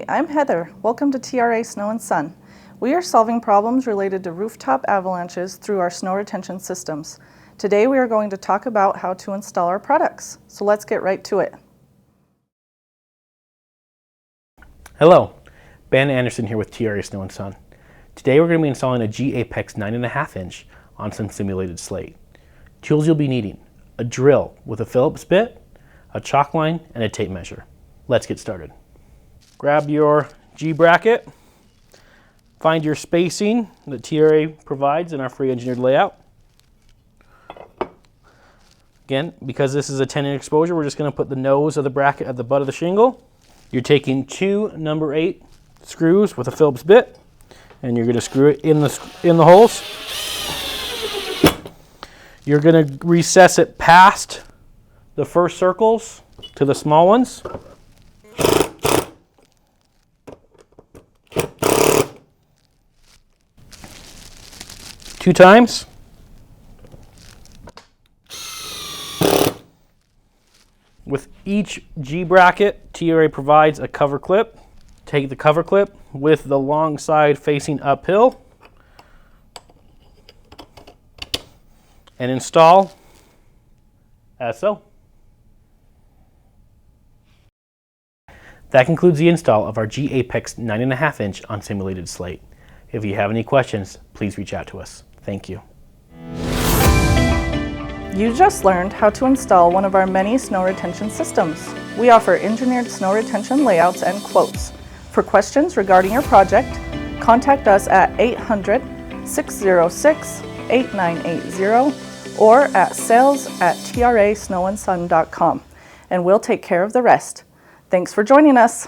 I'm Heather. Welcome to TRA Snow and Sun. We are solving problems related to rooftop avalanches through our snow retention systems. Today we are going to talk about how to install our products. So let's get right to it. Hello, Ben Anderson here with TRA Snow and Sun. Today we're going to be installing a G-Apex 9.5 inch on some simulated slate. Tools you'll be needing: a drill with a Phillips bit, a chalk line, and a tape measure. Let's get started. Grab your G-bracket, find your spacing that TRA provides in our free engineered layout. Again, because this is a 10-inch exposure, we're just going to put the nose of the bracket at the butt of the shingle. You're taking two number 8 screws with a Phillips bit, and you're going to screw it in the holes. You're going to recess it past the first circles to the small ones. Two times. With each G-bracket, TRA provides a cover clip. Take the cover clip with the long side facing uphill and install as so. That concludes the install of our G-Apex 9.5 inch on simulated slate. If you have any questions, please reach out to us. Thank you. You just learned how to install one of our many snow retention systems. We offer engineered snow retention layouts and quotes. For questions regarding your project, contact us at 800-606-8980 or at sales@trasnowandsun.com, and we'll take care of the rest. Thanks for joining us.